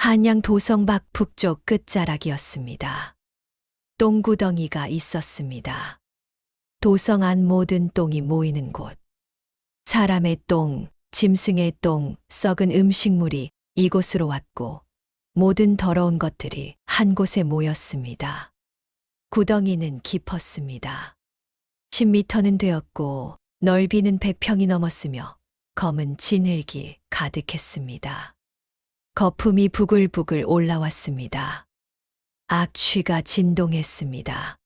한양 도성박 북쪽 끝자락이었습니다. 똥구덩이가 있었습니다. 도성 안 모든 똥이 모이는 곳. 사람의 똥, 짐승의 똥, 썩은 음식물이 이곳으로 왔고 모든 더러운 것들이 한 곳에 모였습니다. 구덩이는 깊었습니다. 10m는 되었고 넓이는 100평이 넘었으며 검은 진흙이 가득했습니다. 거품이 부글부글 올라왔습니다. 악취가 진동했습니다.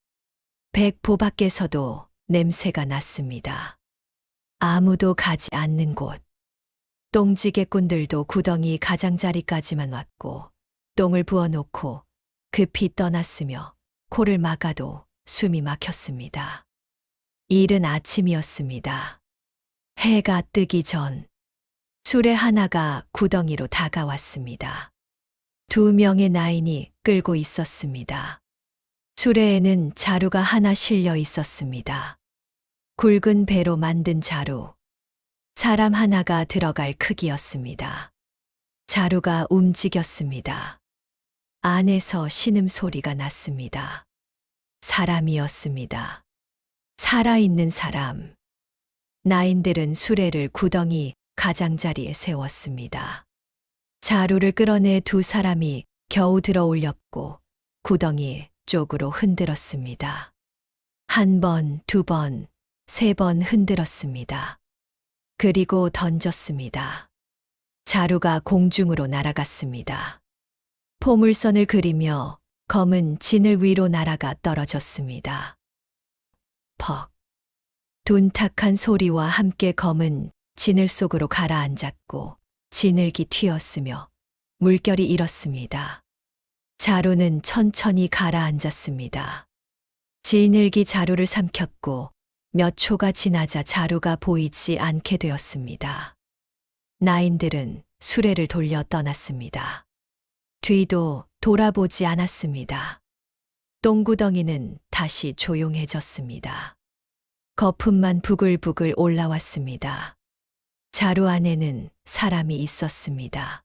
백보 밖에서도 냄새가 났습니다. 아무도 가지 않는 곳. 똥지개꾼들도 구덩이 가장자리까지만 왔고 똥을 부어놓고 급히 떠났으며 코를 막아도 숨이 막혔습니다. 이른 아침이었습니다. 해가 뜨기 전 수레 하나가 구덩이로 다가왔습니다. 2명의 나인이 끌고 있었습니다. 수레에는 자루가 하나 실려 있었습니다. 굵은 배로 만든 자루. 사람 하나가 들어갈 크기였습니다. 자루가 움직였습니다. 안에서 신음소리가 났습니다. 사람이었습니다. 살아있는 사람. 나인들은 수레를 구덩이 가장자리에 세웠습니다. 자루를 끌어내 2 사람이 겨우 들어 올렸고 구덩이 쪽으로 흔들었습니다. 1번, 2번, 3번 흔들었습니다. 그리고 던졌습니다. 자루가 공중으로 날아갔습니다. 포물선을 그리며 검은 진을 위로 날아가 떨어졌습니다. 퍽. 둔탁한 소리와 함께 검은 진을 속으로 가라앉았고 진흙이 튀었으며 물결이 일었습니다. 자루는 천천히 가라앉았습니다. 진흙이 자루를 삼켰고 몇 초가 지나자 자루가 보이지 않게 되었습니다. 나인들은 수레를 돌려 떠났습니다. 뒤도 돌아보지 않았습니다. 똥구덩이는 다시 조용해졌습니다. 거품만 부글부글 올라왔습니다. 자루 안에는 사람이 있었습니다.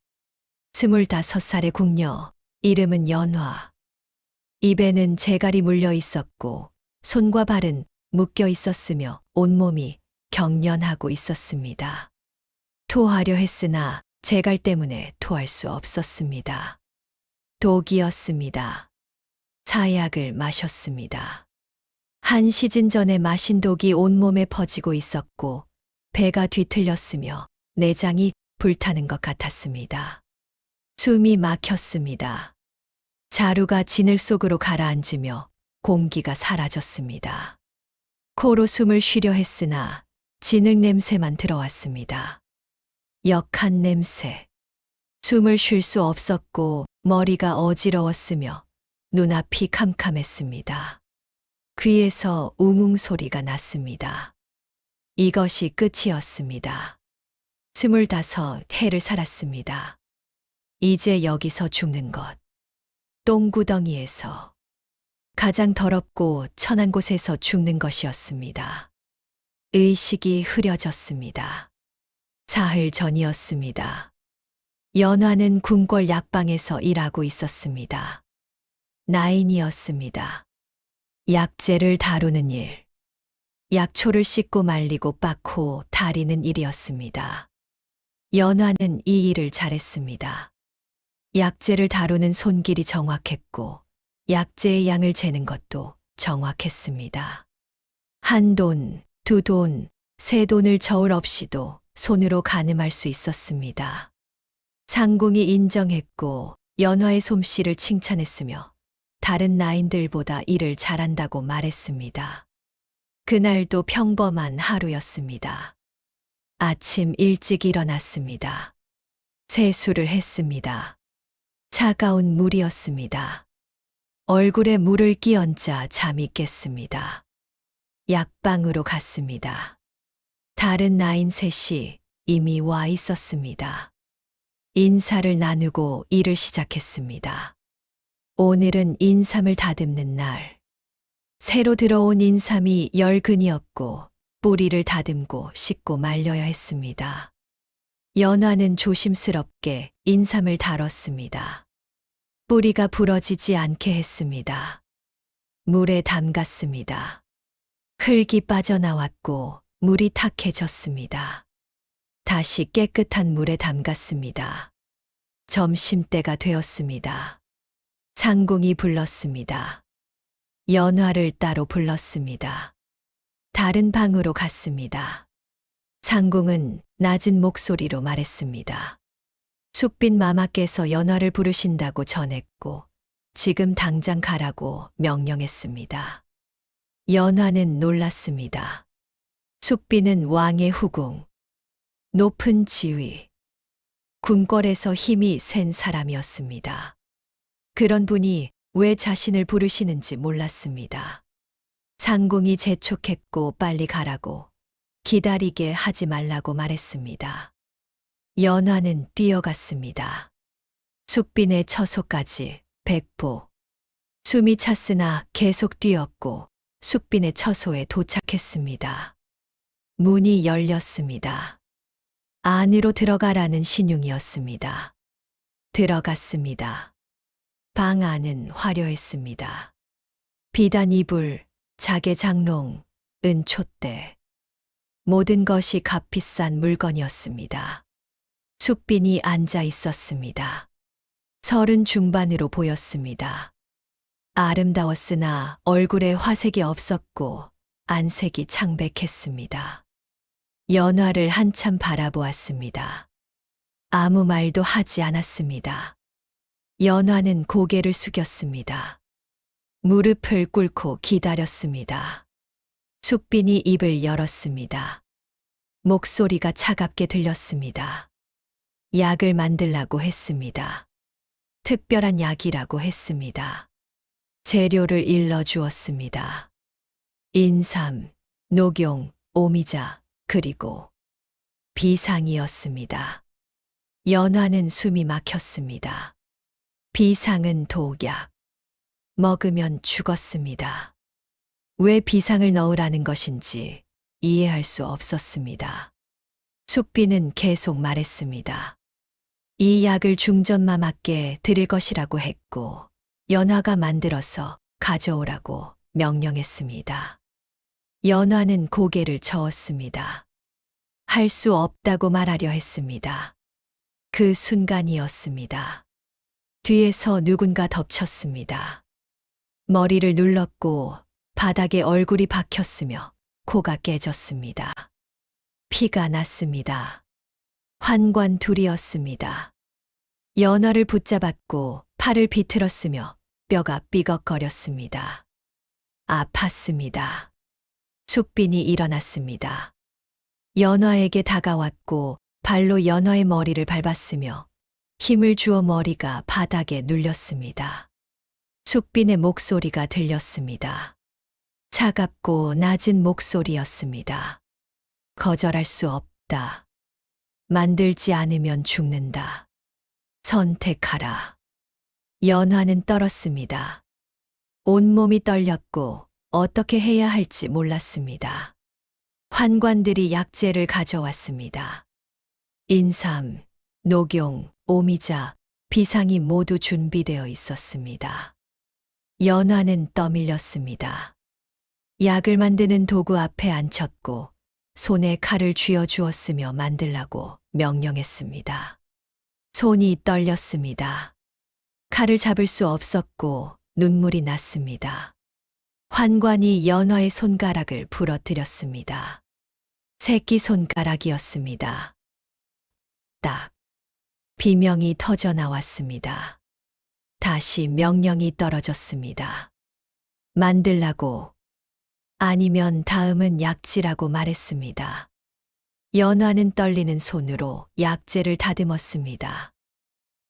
25살의 궁녀, 이름은 연화. 입에는 재갈이 물려 있었고 손과 발은 묶여 있었으며 온몸이 경련하고 있었습니다. 토하려 했으나 재갈 때문에 토할 수 없었습니다. 독이었습니다. 사약을 마셨습니다. 한 시즌 전에 마신 독이 온몸에 퍼지고 있었고 배가 뒤틀렸으며 내장이 불타는 것 같았습니다. 숨이 막혔습니다. 자루가 진흙 속으로 가라앉으며 공기가 사라졌습니다. 코로 숨을 쉬려 했으나 진흙 냄새만 들어왔습니다. 역한 냄새. 숨을 쉴 수 없었고 머리가 어지러웠으며 눈앞이 캄캄했습니다. 귀에서 웅웅 소리가 났습니다. 이것이 끝이었습니다. 25 해를 살았습니다. 이제 여기서 죽는 것. 똥구덩이에서. 가장 더럽고 천한 곳에서 죽는 것이었습니다. 의식이 흐려졌습니다. 사흘 전이었습니다. 연화는 궁궐 약방에서 일하고 있었습니다. 나인이었습니다. 약재를 다루는 일. 약초를 씻고 말리고 빻고 다리는 일이었습니다. 연화는 이 일을 잘했습니다. 약재를 다루는 손길이 정확했고 약재의 양을 재는 것도 정확했습니다. 1돈, 2돈, 3돈을 저울 없이도 손으로 가늠할 수 있었습니다. 상궁이 인정했고 연화의 솜씨를 칭찬했으며 다른 나인들보다 일을 잘한다고 말했습니다. 그날도 평범한 하루였습니다. 아침 일찍 일어났습니다. 세수를 했습니다. 차가운 물이었습니다. 얼굴에 물을 끼얹자 잠이 깼습니다. 약방으로 갔습니다. 다른 나인 셋이 이미 와 있었습니다. 인사를 나누고 일을 시작했습니다. 오늘은 인삼을 다듬는 날. 새로 들어온 인삼이 열근이었고 뿌리를 다듬고 씻고 말려야 했습니다. 연화는 조심스럽게 인삼을 다뤘습니다. 뿌리가 부러지지 않게 했습니다. 물에 담갔습니다. 흙이 빠져나왔고 물이 탁해졌습니다. 다시 깨끗한 물에 담갔습니다. 점심때가 되었습니다. 상궁이 불렀습니다. 연화를 따로 불렀습니다. 다른 방으로 갔습니다. 상궁은 낮은 목소리로 말했습니다. 숙빈 마마께서 연화를 부르신다고 전했고 지금 당장 가라고 명령했습니다. 연화는 놀랐습니다. 숙빈은 왕의 후궁, 높은 지위, 궁궐에서 힘이 센 사람이었습니다. 그런 분이 왜 자신을 부르시는지 몰랐습니다. 상궁이 재촉했고 빨리 가라고, 기다리게 하지 말라고 말했습니다. 연화는 뛰어갔습니다. 숙빈의 처소까지 100보. 숨이 찼으나 계속 뛰었고 숙빈의 처소에 도착했습니다. 문이 열렸습니다. 안으로 들어가라는 신용이었습니다. 들어갔습니다. 방 안은 화려했습니다. 비단 이불, 자개 장롱, 은촛대. 모든 것이 값비싼 물건이었습니다. 숙빈이 앉아 있었습니다. 30 중반으로 보였습니다. 아름다웠으나 얼굴에 화색이 없었고 안색이 창백했습니다. 연화를 한참 바라보았습니다. 아무 말도 하지 않았습니다. 연화는 고개를 숙였습니다. 무릎을 꿇고 기다렸습니다. 숙빈이 입을 열었습니다. 목소리가 차갑게 들렸습니다. 약을 만들라고 했습니다. 특별한 약이라고 했습니다. 재료를 일러 주었습니다. 인삼, 녹용, 오미자, 그리고 비상이었습니다. 연화는 숨이 막혔습니다. 비상은 독약. 먹으면 죽었습니다. 왜 비상을 넣으라는 것인지 이해할 수 없었습니다. 숙빈은 계속 말했습니다. 이 약을 중전마마께 드릴 것이라고 했고 연화가 만들어서 가져오라고 명령했습니다. 연화는 고개를 저었습니다. 할 수 없다고 말하려 했습니다. 그 순간이었습니다. 뒤에서 누군가 덮쳤습니다. 머리를 눌렀고 바닥에 얼굴이 박혔으며 코가 깨졌습니다. 피가 났습니다. 환관 둘이었습니다. 연화를 붙잡았고 팔을 비틀었으며 뼈가 삐걱거렸습니다. 아팠습니다. 숙빈이 일어났습니다. 연화에게 다가왔고 발로 연화의 머리를 밟았으며 힘을 주어 머리가 바닥에 눌렸습니다. 숙빈의 목소리가 들렸습니다. 차갑고 낮은 목소리였습니다. 거절할 수 없다. 만들지 않으면 죽는다. 선택하라. 연화는 떨었습니다. 온몸이 떨렸고 어떻게 해야 할지 몰랐습니다. 환관들이 약재를 가져왔습니다. 인삼, 녹용, 오미자, 비상이 모두 준비되어 있었습니다. 연화는 떠밀렸습니다. 약을 만드는 도구 앞에 앉혔고 손에 칼을 쥐어 주었으며 만들라고 명령했습니다. 손이 떨렸습니다. 칼을 잡을 수 없었고 눈물이 났습니다. 환관이 연화의 손가락을 부러뜨렸습니다. 새끼손가락이었습니다. 딱. 비명이 터져 나왔습니다. 다시 명령이 떨어졌습니다. 만들라고. 아니면 다음은 약지라고 말했습니다. 연화는 떨리는 손으로 약재를 다듬었습니다.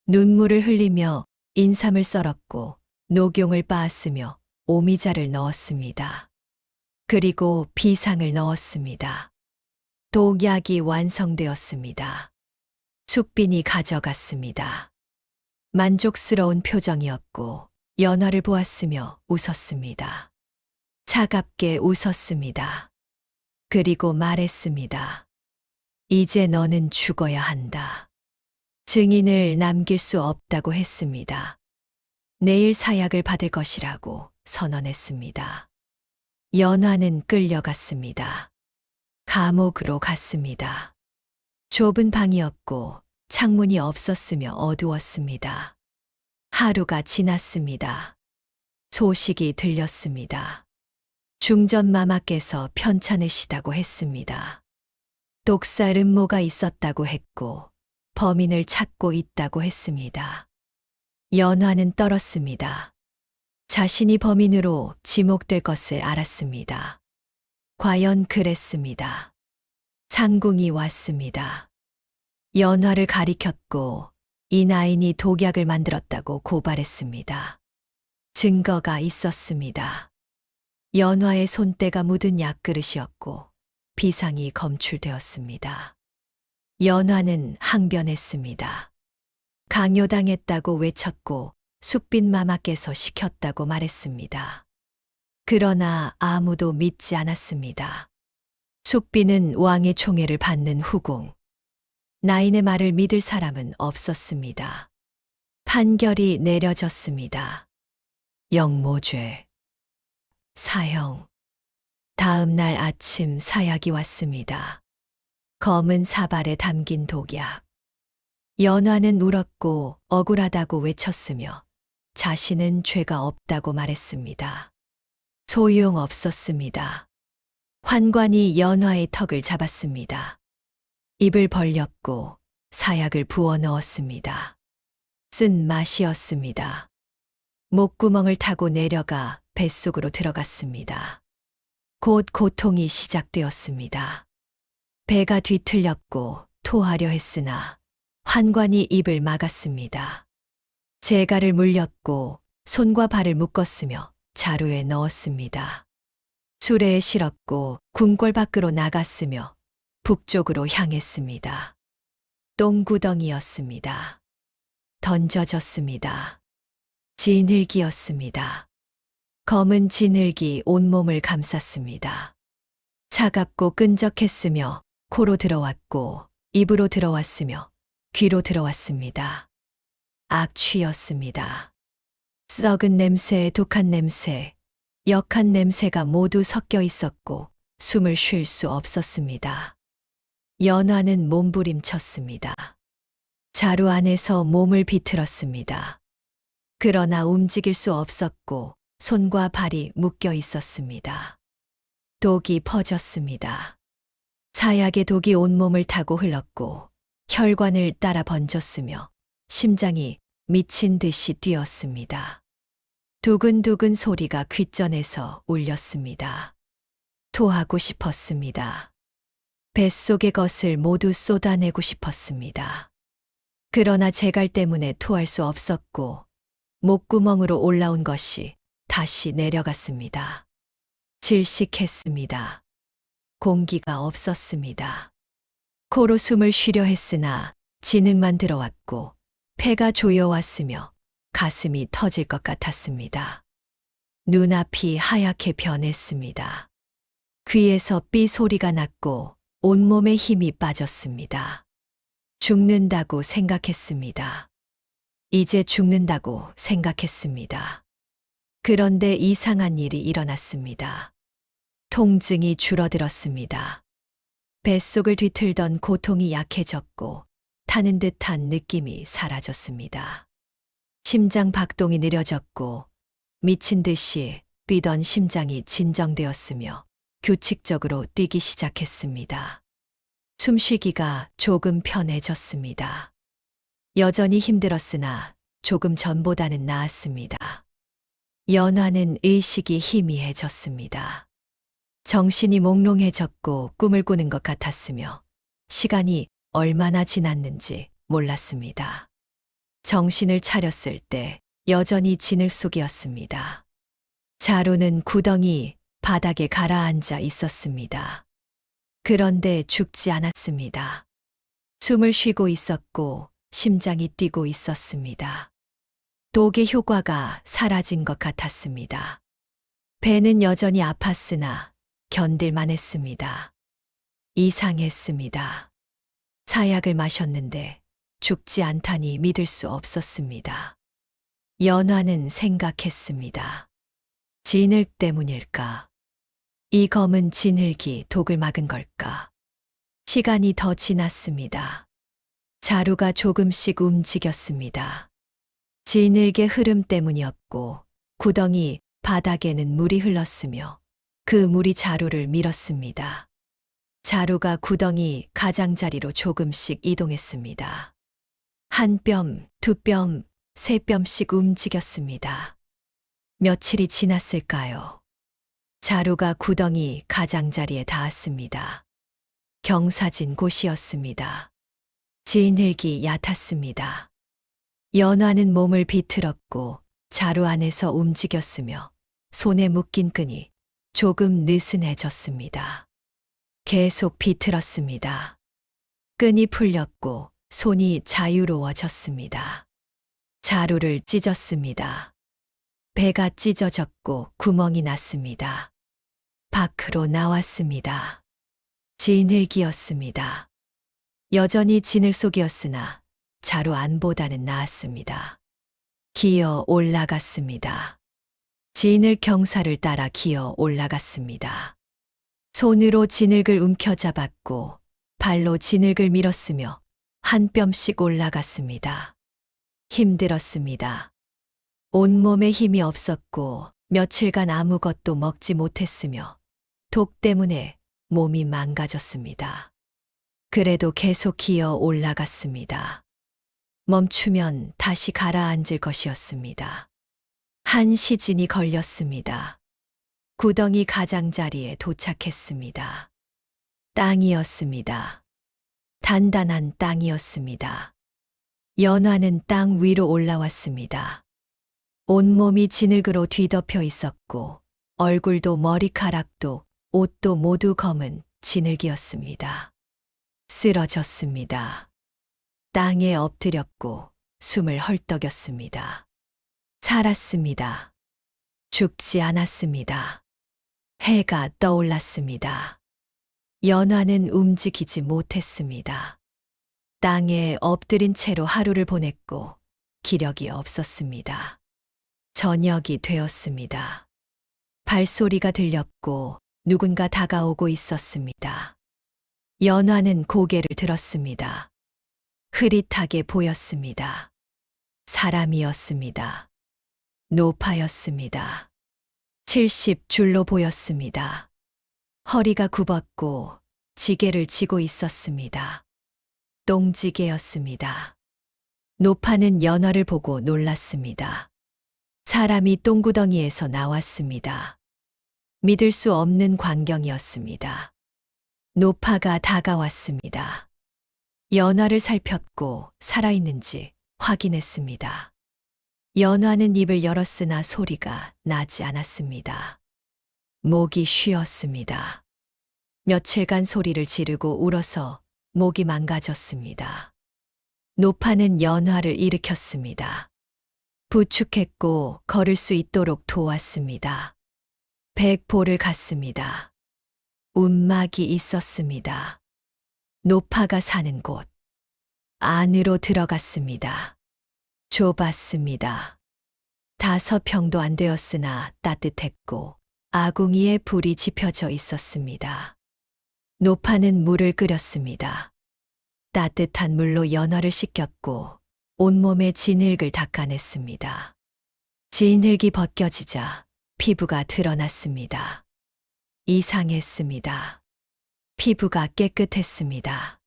눈물을 흘리며 인삼을 썰었고 녹용을 빻았으며 오미자를 넣었습니다. 그리고 비상을 넣었습니다. 독약이 완성되었습니다. 숙빈이 가져갔습니다. 만족스러운 표정이었고 연화를 보았으며 웃었습니다. 차갑게 웃었습니다. 그리고 말했습니다. 이제 너는 죽어야 한다. 증인을 남길 수 없다고 했습니다. 내일 사약을 받을 것이라고 선언했습니다. 연화는 끌려갔습니다. 감옥으로 갔습니다. 좁은 방이었고 창문이 없었으며 어두웠습니다. 하루가 지났습니다. 소식이 들렸습니다. 중전마마께서 편찮으시다고 했습니다. 독살 음모가 있었다고 했고 범인을 찾고 있다고 했습니다. 연화는 떨었습니다. 자신이 범인으로 지목될 것을 알았습니다. 과연 그랬습니다. 상궁이 왔습니다. 연화를 가리켰고 이 나인이 독약을 만들었다고 고발했습니다. 증거가 있었습니다. 연화의 손때가 묻은 약그릇이었고 비상이 검출되었습니다. 연화는 항변했습니다. 강요당했다고 외쳤고 숙빈마마께서 시켰다고 말했습니다. 그러나 아무도 믿지 않았습니다. 숙빈은 왕의 총애를 받는 후궁. 나인의 말을 믿을 사람은 없었습니다. 판결이 내려졌습니다. 영모죄. 사형. 다음 날 아침 사약이 왔습니다. 검은 사발에 담긴 독약. 연화는 울었고 억울하다고 외쳤으며 자신은 죄가 없다고 말했습니다. 소용없었습니다. 환관이 연화의 턱을 잡았습니다. 입을 벌렸고 사약을 부어 넣었습니다. 쓴 맛이었습니다. 목구멍을 타고 내려가 뱃속으로 들어갔습니다. 곧 고통이 시작되었습니다. 배가 뒤틀렸고 토하려 했으나 환관이 입을 막았습니다. 재갈을 물렸고 손과 발을 묶었으며 자루에 넣었습니다. 수레에 실었고 궁궐 밖으로 나갔으며 북쪽으로 향했습니다. 똥구덩이였습니다. 던져졌습니다. 진흙이었습니다. 검은 진흙이 온몸을 감쌌습니다. 차갑고 끈적했으며 코로 들어왔고 입으로 들어왔으며 귀로 들어왔습니다. 악취였습니다. 썩은 냄새, 독한 냄새, 역한 냄새가 모두 섞여 있었고 숨을 쉴 수 없었습니다. 연화는 몸부림쳤습니다. 자루 안에서 몸을 비틀었습니다. 그러나 움직일 수 없었고 손과 발이 묶여 있었습니다. 독이 퍼졌습니다. 사약의 독이 온몸을 타고 흘렀고 혈관을 따라 번졌으며 심장이 미친 듯이 뛰었습니다. 두근두근 소리가 귓전에서 울렸습니다. 토하고 싶었습니다. 뱃속의 것을 모두 쏟아내고 싶었습니다. 그러나 재갈 때문에 토할 수 없었고 목구멍으로 올라온 것이 다시 내려갔습니다. 질식했습니다. 공기가 없었습니다. 코로 숨을 쉬려 했으나 진흙만 들어왔고 폐가 조여왔으며 가슴이 터질 것 같았습니다. 눈앞이 하얗게 변했습니다. 귀에서 삐 소리가 났고 온몸에 힘이 빠졌습니다. 죽는다고 생각했습니다. 이제 죽는다고 생각했습니다. 그런데 이상한 일이 일어났습니다. 통증이 줄어들었습니다. 뱃속을 뒤틀던 고통이 약해졌고 타는 듯한 느낌이 사라졌습니다. 심장 박동이 느려졌고 미친 듯이 뛰던 심장이 진정되었으며 규칙적으로 뛰기 시작했습니다. 숨쉬기가 조금 편해졌습니다. 여전히 힘들었으나 조금 전보다는 나았습니다. 연화는 의식이 희미해졌습니다. 정신이 몽롱해졌고 꿈을 꾸는 것 같았으며 시간이 얼마나 지났는지 몰랐습니다. 정신을 차렸을 때 여전히 진흙 속이었습니다. 자루는 구덩이 바닥에 가라앉아 있었습니다. 그런데 죽지 않았습니다. 숨을 쉬고 있었고 심장이 뛰고 있었습니다. 독의 효과가 사라진 것 같았습니다. 배는 여전히 아팠으나 견딜만 했습니다. 이상했습니다. 사약을 마셨는데 죽지 않다니 믿을 수 없었습니다. 연화는 생각했습니다. 진흙 때문일까? 이 검은 진흙이 독을 막은 걸까? 시간이 더 지났습니다. 자루가 조금씩 움직였습니다. 진흙의 흐름 때문이었고 구덩이 바닥에는 물이 흘렀으며 그 물이 자루를 밀었습니다. 자루가 구덩이 가장자리로 조금씩 이동했습니다. 한 뼘, 두 뼘, 세 뼘씩 움직였습니다. 며칠이 지났을까요? 자루가 구덩이 가장자리에 닿았습니다. 경사진 곳이었습니다. 진흙이 얕았습니다. 연화는 몸을 비틀었고 자루 안에서 움직였으며 손에 묶인 끈이 조금 느슨해졌습니다. 계속 비틀었습니다. 끈이 풀렸고 손이 자유로워졌습니다. 자루를 찢었습니다. 배가 찢어졌고 구멍이 났습니다. 밖으로 나왔습니다. 진흙이었습니다. 여전히 진흙 속이었으나 자루 안보다는 나았습니다. 기어 올라갔습니다. 진흙 경사를 따라 기어 올라갔습니다. 손으로 진흙을 움켜잡았고 발로 진흙을 밀었으며 한 뼘씩 올라갔습니다. 힘들었습니다. 온몸에 힘이 없었고 며칠간 아무것도 먹지 못했으며 독 때문에 몸이 망가졌습니다. 그래도 계속 기어 올라갔습니다. 멈추면 다시 가라앉을 것이었습니다. 한 시즌이 걸렸습니다. 구덩이 가장자리에 도착했습니다. 땅이었습니다. 단단한 땅이었습니다. 연화는 땅 위로 올라왔습니다. 온몸이 진흙으로 뒤덮여 있었고 얼굴도 머리카락도 옷도 모두 검은 진흙이었습니다. 쓰러졌습니다. 땅에 엎드렸고 숨을 헐떡였습니다. 살았습니다. 죽지 않았습니다. 해가 떠올랐습니다. 연화는 움직이지 못했습니다. 땅에 엎드린 채로 하루를 보냈고 기력이 없었습니다. 저녁이 되었습니다. 발소리가 들렸고 누군가 다가오고 있었습니다. 연화는 고개를 들었습니다. 흐릿하게 보였습니다. 사람이었습니다. 노파였습니다. 70줄로 보였습니다. 허리가 굽었고 지게를 지고 있었습니다. 똥지게였습니다. 노파는 연화를 보고 놀랐습니다. 사람이 똥구덩이에서 나왔습니다. 믿을 수 없는 광경이었습니다. 노파가 다가왔습니다. 연화를 살폈고 살아있는지 확인했습니다. 연화는 입을 열었으나 소리가 나지 않았습니다. 목이 쉬었습니다. 며칠간 소리를 지르고 울어서 목이 망가졌습니다. 노파는 연화를 일으켰습니다. 부축했고 걸을 수 있도록 도왔습니다. 백보를 갔습니다. 움막이 있었습니다. 노파가 사는 곳. 안으로 들어갔습니다. 좁았습니다. 5평도 안 되었으나 따뜻했고 아궁이에 불이 지펴져 있었습니다. 노파는 물을 끓였습니다. 따뜻한 물로 연화를 씻겼고 온몸에 진흙을 닦아냈습니다. 진흙이 벗겨지자 피부가 드러났습니다. 이상했습니다. 피부가 깨끗했습니다.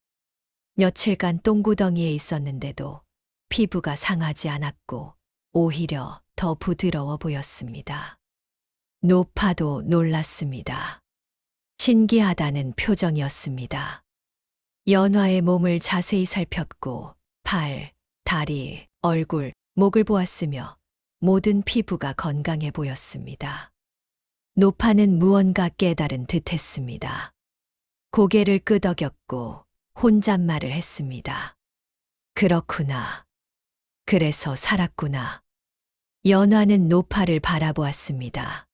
며칠간 똥구덩이에 있었는데도 피부가 상하지 않았고 오히려 더 부드러워 보였습니다. 노파도 놀랐습니다. 신기하다는 표정이었습니다. 연화의 몸을 자세히 살폈고 팔, 다리, 얼굴, 목을 보았으며 모든 피부가 건강해 보였습니다. 노파는 무언가 깨달은 듯했습니다. 고개를 끄덕였고 혼잣말을 했습니다. 그렇구나. 그래서 살았구나. 연화는 노파를 바라보았습니다.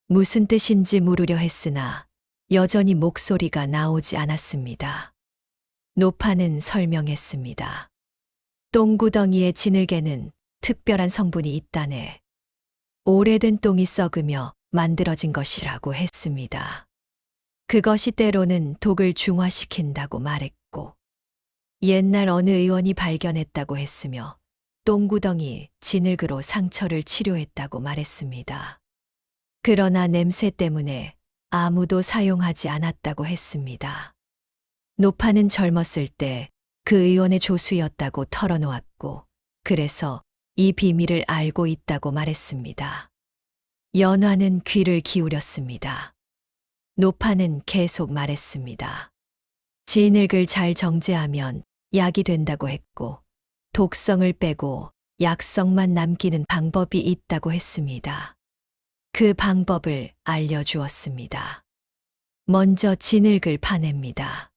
무슨 뜻인지 물으려 했으나 여전히 목소리가 나오지 않았습니다. 노파는 설명했습니다. 똥구덩이의 진흙에는 특별한 성분이 있다네. 오래된 똥이 썩으며 만들어진 것이라고 했습니다. 그것이 때로는 독을 중화시킨다고 말했고, 옛날 어느 의원이 발견했다고 했으며, 똥구덩이 진흙으로 상처를 치료했다고 말했습니다. 그러나 냄새 때문에 아무도 사용하지 않았다고 했습니다. 노파는 젊었을 때 그 의원의 조수였다고 털어놓았고, 그래서 이 비밀을 알고 있다고 말했습니다. 연화는 귀를 기울였습니다. 노파는 계속 말했습니다. 진흙을 잘 정제하면 약이 된다고 했고, 독성을 빼고 약성만 남기는 방법이 있다고 했습니다. 그 방법을 알려주었습니다. 먼저 진흙을 파냅니다.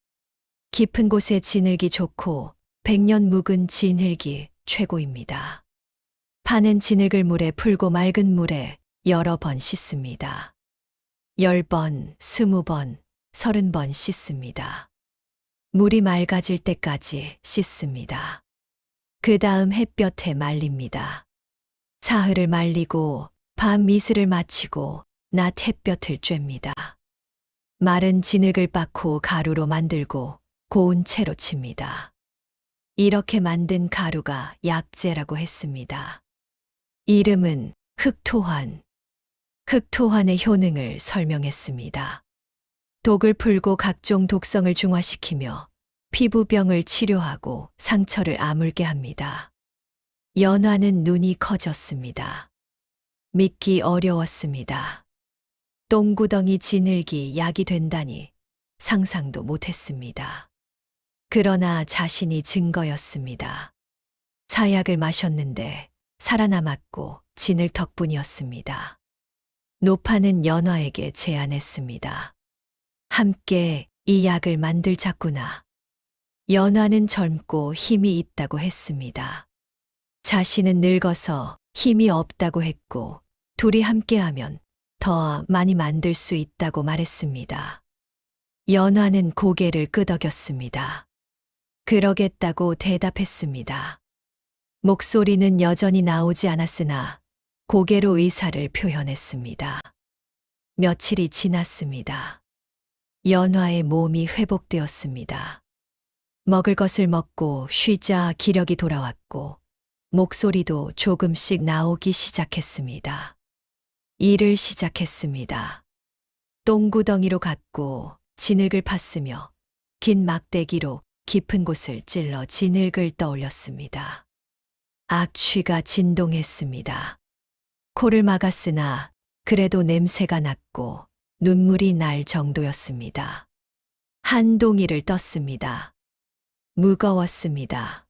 깊은 곳에 진흙이 좋고 100년 묵은 진흙이 최고입니다. 파낸 진흙을 물에 풀고 맑은 물에 여러 번 씻습니다. 10번, 20번, 30번 씻습니다. 물이 맑아질 때까지 씻습니다. 그 다음 햇볕에 말립니다. 사흘을 말리고 밤 이슬을 마치고 낮 햇볕을 쬐입니다. 마른 진흙을 빻고 가루로 만들고 고운 채로 칩니다. 이렇게 만든 가루가 약재라고 했습니다. 이름은 흑토환. 흑토환의 효능을 설명했습니다. 독을 풀고 각종 독성을 중화시키며 피부병을 치료하고 상처를 아물게 합니다. 연화는 눈이 커졌습니다. 믿기 어려웠습니다. 똥구덩이 진흙이 약이 된다니 상상도 못했습니다. 그러나 자신이 증거였습니다. 사약을 마셨는데 살아남았고 진흙 덕분이었습니다. 노파는 연화에게 제안했습니다. 함께 이 약을 만들자꾸나. 연화는 젊고 힘이 있다고 했습니다. 자신은 늙어서 힘이 없다고 했고 둘이 함께하면 더 많이 만들 수 있다고 말했습니다. 연화는 고개를 끄덕였습니다. 그러겠다고 대답했습니다. 목소리는 여전히 나오지 않았으나 고개로 의사를 표현했습니다. 며칠이 지났습니다. 연화의 몸이 회복되었습니다. 먹을 것을 먹고 쉬자 기력이 돌아왔고 목소리도 조금씩 나오기 시작했습니다. 일을 시작했습니다. 똥구덩이로 갔고 진흙을 팠으며 긴 막대기로 깊은 곳을 찔러 진흙을 떠올렸습니다. 악취가 진동했습니다. 코를 막았으나 그래도 냄새가 났고 눈물이 날 정도였습니다. 한 동이를 떴습니다. 무거웠습니다.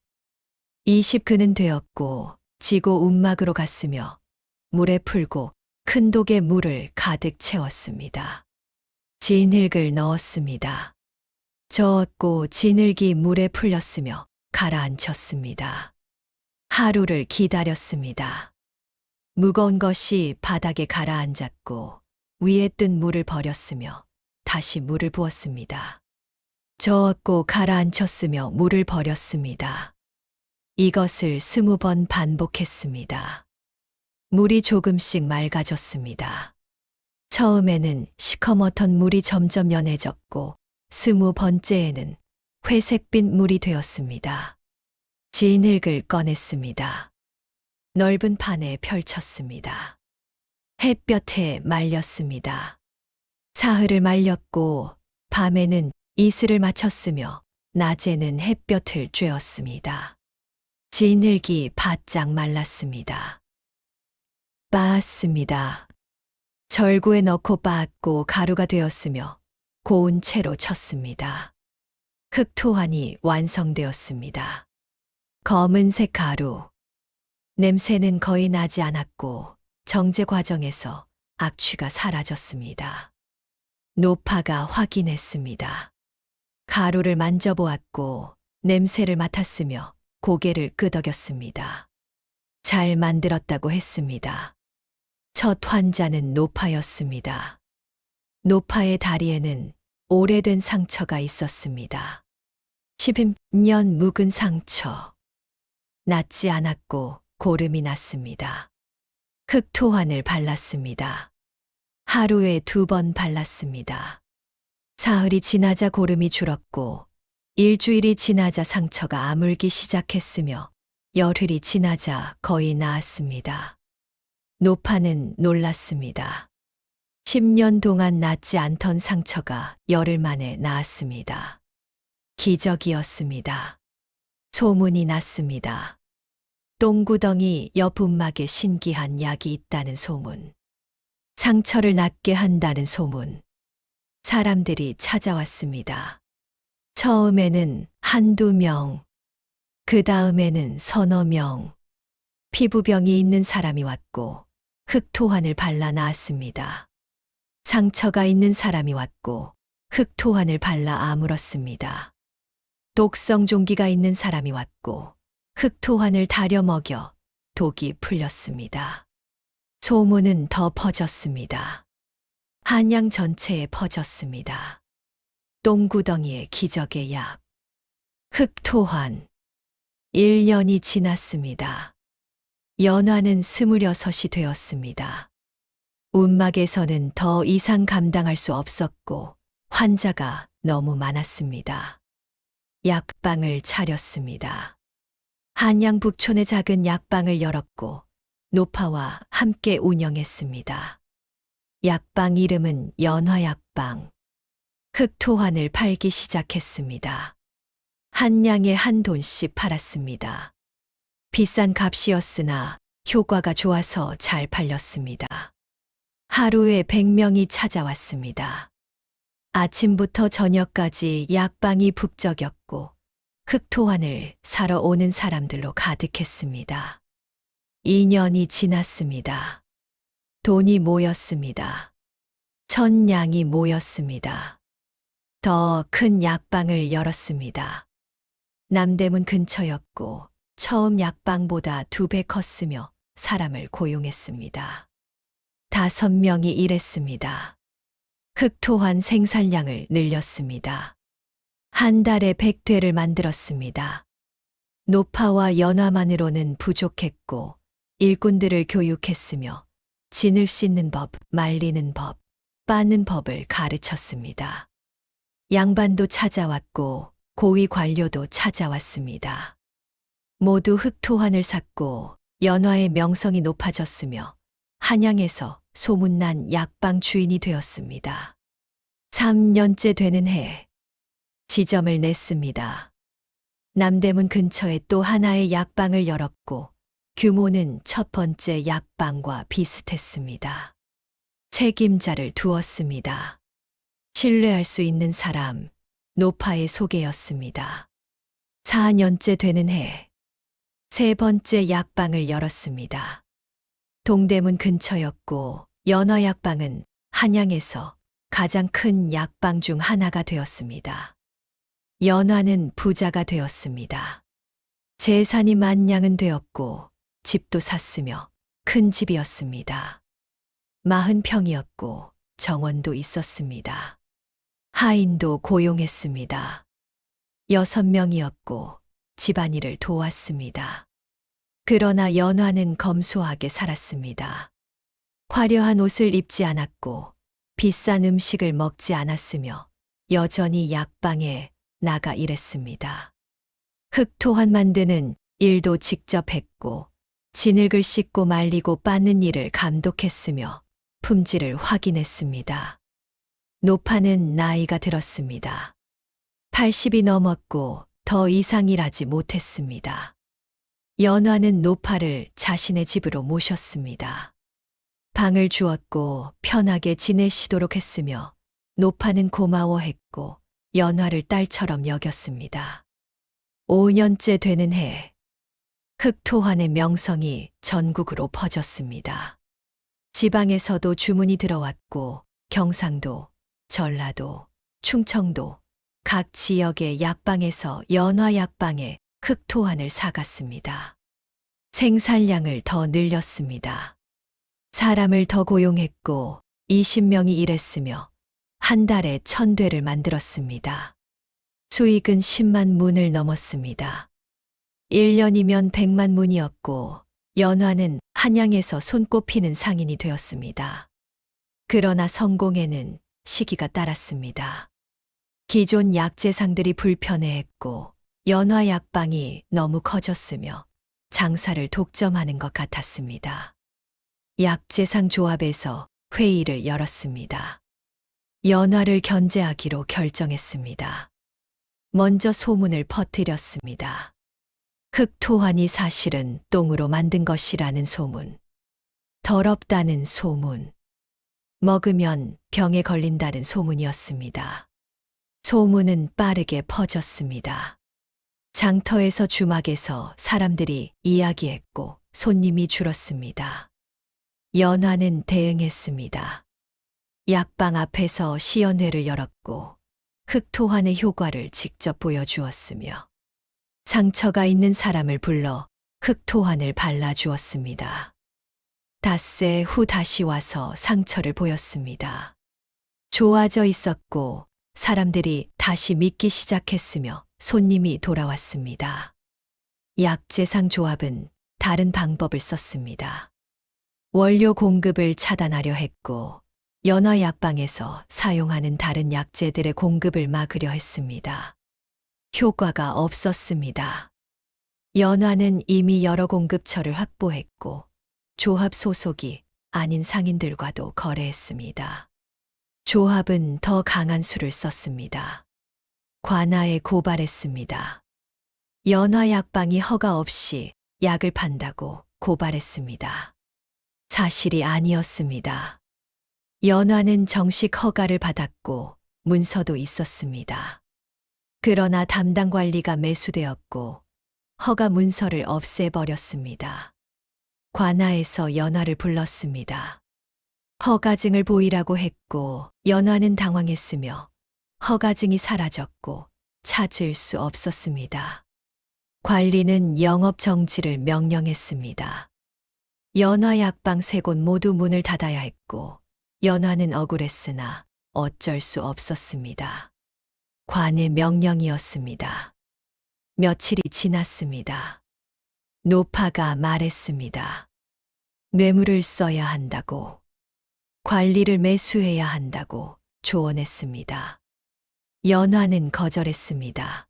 20근은 되었고 지고 움막으로 갔으며 물에 풀고 큰 독에 물을 가득 채웠습니다. 진흙을 넣었습니다. 저었고 진흙이 물에 풀렸으며 가라앉혔습니다. 하루를 기다렸습니다. 무거운 것이 바닥에 가라앉았고 위에 뜬 물을 버렸으며 다시 물을 부었습니다. 저었고 가라앉혔으며 물을 버렸습니다. 이것을 20번 반복했습니다. 물이 조금씩 맑아졌습니다. 처음에는 시커멓던 물이 점점 연해졌고 20번째에는 회색빛 물이 되었습니다. 진흙을 꺼냈습니다. 넓은 판에 펼쳤습니다. 햇볕에 말렸습니다. 사흘을 말렸고 밤에는 이슬을 맞췄으며 낮에는 햇볕을 쬐었습니다. 진흙이 바짝 말랐습니다. 빻았습니다. 절구에 넣고 빻고 가루가 되었으며 고운 채로 쳤습니다. 흑토환이 완성되었습니다. 검은색 가루. 냄새는 거의 나지 않았고 정제 과정에서 악취가 사라졌습니다. 노파가 확인했습니다. 가루를 만져보았고 냄새를 맡았으며 고개를 끄덕였습니다. 잘 만들었다고 했습니다. 첫 환자는 노파였습니다. 노파의 다리에는 오래된 상처가 있었습니다. 10년 묵은 상처. 낫지 않았고 고름이 났습니다. 흑토환을 발랐습니다. 하루에 2번 발랐습니다. 사흘이 지나자 고름이 줄었고 일주일이 지나자 상처가 아물기 시작했으며 열흘이 지나자 거의 나았습니다. 노파는 놀랐습니다. 10년 동안 낫지 않던 상처가 열흘 만에 나았습니다. 기적이었습니다. 소문이 났습니다. 똥구덩이 옆 움막에 신기한 약이 있다는 소문. 상처를 낫게 한다는 소문. 사람들이 찾아왔습니다. 처음에는 한두 명, 그 다음에는 서너 명. 피부병이 있는 사람이 왔고 흑토환을 발라 나았습니다. 상처가 있는 사람이 왔고 흑토환을 발라 아물었습니다. 독성 종기가 있는 사람이 왔고 흑토환을 다려 먹여 독이 풀렸습니다. 소문은 더 퍼졌습니다. 한양 전체에 퍼졌습니다. 똥구덩이의 기적의 약. 흑토환. 1년이 지났습니다. 연화는 26이 되었습니다. 움막에서는 더 이상 감당할 수 없었고 환자가 너무 많았습니다. 약방을 차렸습니다. 한양 북촌의 작은 약방을 열었고 노파와 함께 운영했습니다. 약방 이름은 연화약방. 흑토환을 팔기 시작했습니다. 한 양에 한 돈씩 팔았습니다. 비싼 값이었으나 효과가 좋아서 잘 팔렸습니다. 하루에 100명이 찾아왔습니다. 아침부터 저녁까지 약방이 북적였고 흑토환을 사러 오는 사람들로 가득했습니다. 2년이 지났습니다. 돈이 모였습니다. 1000냥이 모였습니다. 더 큰 약방을 열었습니다. 남대문 근처였고 처음 약방보다 2배 컸으며 사람을 고용했습니다. 5명이 일했습니다. 흑토환 생산량을 늘렸습니다. 한 달에 100대를 만들었습니다. 노파와 연화만으로는 부족했고 일꾼들을 교육했으며 진을 씻는 법, 말리는 법, 빻는 법을 가르쳤습니다. 양반도 찾아왔고 고위 관료도 찾아왔습니다. 모두 흑토환을 샀고 연화의 명성이 높아졌으며 한양에서 소문난 약방 주인이 되었습니다. 3년째 되는 해 지점을 냈습니다. 남대문 근처에 또 하나의 약방을 열었고 규모는 첫 번째 약방과 비슷했습니다. 책임자를 두었습니다. 신뢰할 수 있는 사람, 노파의 소개였습니다. 4년째 되는 해, 세 번째 약방을 열었습니다. 동대문 근처였고 연화약방은 한양에서 가장 큰 약방 중 하나가 되었습니다. 연화는 부자가 되었습니다. 재산이 만냥은 되었고 집도 샀으며 큰 집이었습니다. 40평이었고 정원도 있었습니다. 하인도 고용했습니다. 6명이었고 집안일을 도왔습니다. 그러나 연화는 검소하게 살았습니다. 화려한 옷을 입지 않았고 비싼 음식을 먹지 않았으며 여전히 약방에 나가 일했습니다. 흑토환 만드는 일도 직접 했고 진흙을 씻고 말리고 빻는 일을 감독했으며 품질을 확인했습니다. 노파는 나이가 들었습니다. 80이 넘었고 더 이상 일하지 못했습니다. 연화는 노파를 자신의 집으로 모셨습니다. 방을 주었고 편하게 지내시도록 했으며 노파는 고마워했고 연화를 딸처럼 여겼습니다. 5년째 되는 해, 흑토환의 명성이 전국으로 퍼졌습니다. 지방에서도 주문이 들어왔고 경상도, 전라도, 충청도 각 지역의 약방에서 연화약방에 흑토환을 사갔습니다. 생산량을 더 늘렸습니다. 사람을 더 고용했고 20명이 일했으며 한 달에 1000대를 만들었습니다. 수익은 10만 문을 넘었습니다. 1년이면 100만 문이었고 연화는 한양에서 손꼽히는 상인이 되었습니다. 그러나 성공에는 시기가 따랐습니다. 기존 약재상들이 불편해했고 연화 약방이 너무 커졌으며 장사를 독점하는 것 같았습니다. 약재상 조합에서 회의를 열었습니다. 연화를 견제하기로 결정했습니다. 먼저 소문을 퍼뜨렸습니다. 흑토환이 사실은 똥으로 만든 것이라는 소문. 더럽다는 소문. 먹으면 병에 걸린다는 소문이었습니다. 소문은 빠르게 퍼졌습니다. 장터에서 주막에서 사람들이 이야기했고 손님이 줄었습니다. 연화는 대응했습니다. 약방 앞에서 시연회를 열었고 흑토환의 효과를 직접 보여주었으며 상처가 있는 사람을 불러 흑토환을 발라주었습니다. 닷새 후 다시 와서 상처를 보였습니다. 좋아져 있었고 사람들이 다시 믿기 시작했으며 손님이 돌아왔습니다. 약재상 조합은 다른 방법을 썼습니다. 원료 공급을 차단하려 했고 연화 약방에서 사용하는 다른 약재들의 공급을 막으려 했습니다. 효과가 없었습니다. 연화는 이미 여러 공급처를 확보했고 조합 소속이 아닌 상인들과도 거래했습니다. 조합은 더 강한 수를 썼습니다. 관아에 고발했습니다. 연화 약방이 허가 없이 약을 판다고 고발했습니다. 사실이 아니었습니다. 연화는 정식 허가를 받았고 문서도 있었습니다. 그러나 담당 관리가 매수되었고 허가 문서를 없애버렸습니다. 관아에서 연화를 불렀습니다. 허가증을 보이라고 했고 연화는 당황했으며 허가증이 사라졌고 찾을 수 없었습니다. 관리는 영업 정지를 명령했습니다. 연화 약방 3곳 모두 문을 닫아야 했고 연화는 억울했으나 어쩔 수 없었습니다. 관의 명령이었습니다. 며칠이 지났습니다. 노파가 말했습니다. 뇌물을 써야 한다고, 관리를 매수해야 한다고 조언했습니다. 연화는 거절했습니다.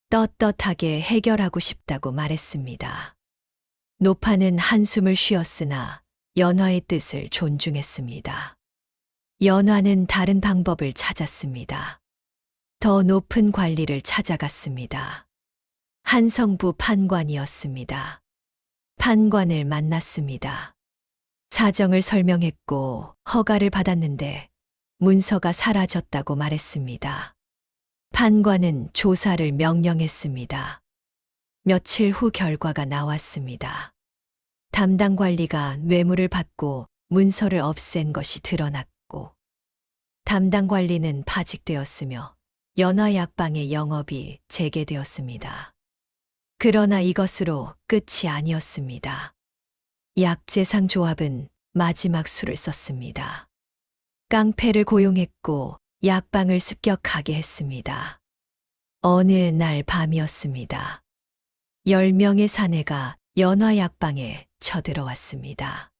떳떳하게 해결하고 싶다고 말했습니다. 노파는 한숨을 쉬었으나 연화의 뜻을 존중했습니다. 연화는 다른 방법을 찾았습니다. 더 높은 관리를 찾아갔습니다. 한성부 판관이었습니다. 판관을 만났습니다. 사정을 설명했고 허가를 받았는데 문서가 사라졌다고 말했습니다. 판관은 조사를 명령했습니다. 며칠 후 결과가 나왔습니다. 담당 관리가 뇌물을 받고 문서를 없앤 것이 드러났고 담당 관리는 파직되었으며 연화 약방의 영업이 재개되었습니다. 그러나 이것으로 끝이 아니었습니다. 약재상 조합은 마지막 수를 썼습니다. 깡패를 고용했고 약방을 습격하게 했습니다. 어느 날 밤이었습니다. 10명의 사내가 연화 약방에 쳐들어왔습니다.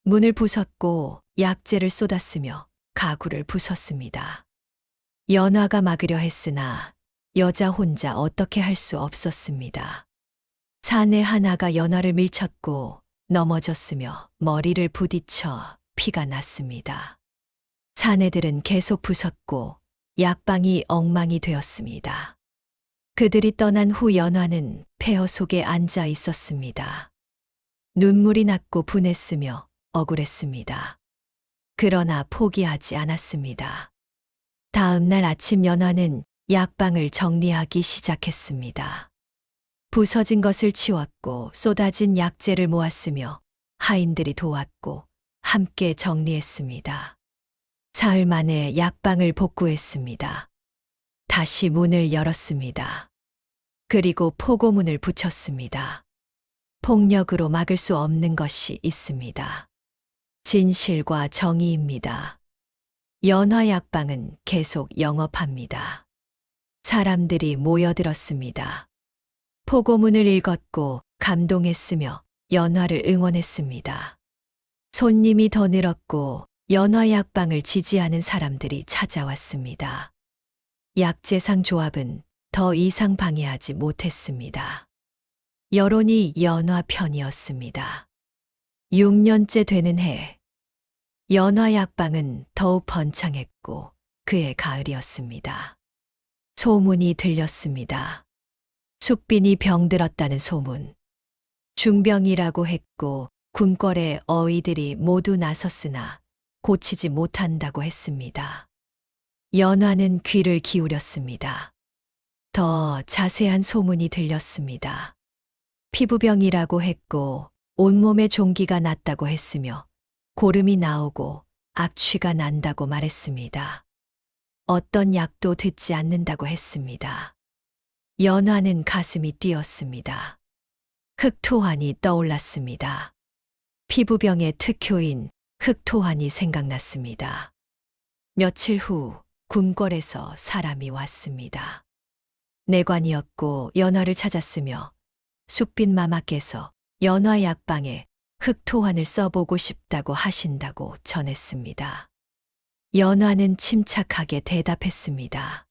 문을 부쉈고 약재를 쏟았으며 가구를 부쉈습니다. 연화가 막으려 했으나 여자 혼자 어떻게 할 수 없었습니다. 사내 하나가 연화를 밀쳤고 넘어졌으며 머리를 부딪혀 피가 났습니다. 사내들은 계속 부쉈고 약방이 엉망이 되었습니다. 그들이 떠난 후 연화는 폐허 속에 앉아 있었습니다. 눈물이 났고 분했으며 억울했습니다. 그러나 포기하지 않았습니다. 다음 날 아침 연화는 약방을 정리하기 시작했습니다. 부서진 것을 치웠고 쏟아진 약재를 모았으며 하인들이 도왔고 함께 정리했습니다. 사흘 만에 약방을 복구했습니다. 다시 문을 열었습니다. 그리고 포고문을 붙였습니다. 폭력으로 막을 수 없는 것이 있습니다. 진실과 정의입니다. 연화 약방은 계속 영업합니다. 사람들이 모여들었습니다. 포고문을 읽었고 감동했으며 연화를 응원했습니다. 손님이 더 늘었고 연화 약방을 지지하는 사람들이 찾아왔습니다. 약재상 조합은 더 이상 방해하지 못했습니다. 여론이 연화 편이었습니다. 6년째 되는 해, 연화 약방은 더욱 번창했고 그의 가을이었습니다. 소문이 들렸습니다. 숙빈이 병들었다는 소문. 중병이라고 했고 궁궐의 어의들이 모두 나섰으나 고치지 못한다고 했습니다. 연화는 귀를 기울였습니다. 더 자세한 소문이 들렸습니다. 피부병이라고 했고 온몸에 종기가 났다고 했으며 고름이 나오고 악취가 난다고 말했습니다. 어떤 약도 듣지 않는다고 했습니다. 연화는 가슴이 뛰었습니다. 흑토환이 떠올랐습니다. 피부병의 특효인 흑토환이 생각났습니다. 며칠 후 궁궐에서 사람이 왔습니다. 내관이었고 연화를 찾았으며 숙빈 마마께서 연화 약방에 흑토환을 써보고 싶다고 하신다고 전했습니다. 연화는 침착하게 대답했습니다.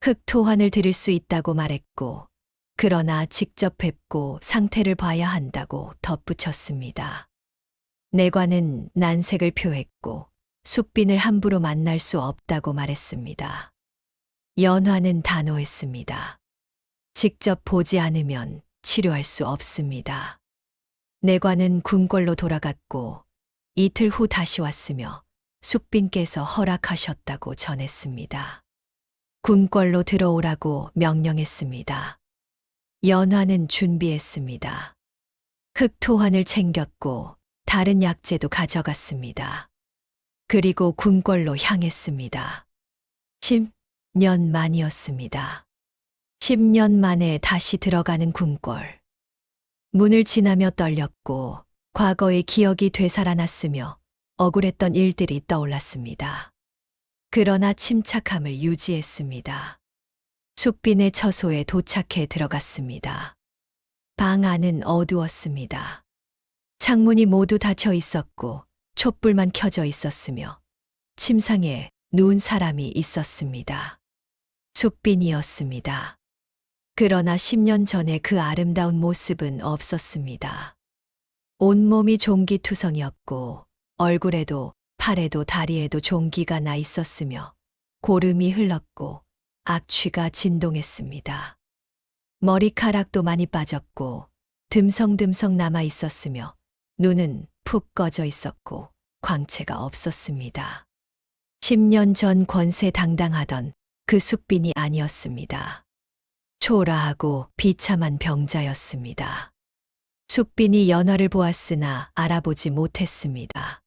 흑토환을 드릴 수 있다고 말했고, 그러나 직접 뵙고 상태를 봐야 한다고 덧붙였습니다. 내관은 난색을 표했고, 숙빈을 함부로 만날 수 없다고 말했습니다. 연화는 단호했습니다. 직접 보지 않으면 치료할 수 없습니다. 내관은 궁궐로 돌아갔고 이틀 후 다시 왔으며 숙빈께서 허락하셨다고 전했습니다. 궁궐로 들어오라고 명령했습니다. 연화는 준비했습니다. 흑토환을 챙겼고 다른 약재도 가져갔습니다. 그리고 궁궐로 향했습니다. 10년 만이었습니다. 10년 만에 다시 들어가는 궁궐. 문을 지나며 떨렸고 과거의 기억이 되살아났으며 억울했던 일들이 떠올랐습니다. 그러나 침착함을 유지했습니다. 숙빈의 처소에 도착해 들어갔습니다. 방 안은 어두웠습니다. 창문이 모두 닫혀 있었고 촛불만 켜져 있었으며 침상에 누운 사람이 있었습니다. 숙빈이었습니다. 그러나 10년 전에 그 아름다운 모습은 없었습니다. 온몸이 종기투성이었고 얼굴에도 팔에도 다리에도 종기가 나 있었으며 고름이 흘렀고 악취가 진동했습니다. 머리카락도 많이 빠졌고 듬성듬성 남아 있었으며 눈은 푹 꺼져 있었고 광채가 없었습니다. 10년 전 권세당당하던 그 숙빈이 아니었습니다. 초라하고 비참한 병자였습니다. 숙빈이 연화를 보았으나 알아보지 못했습니다.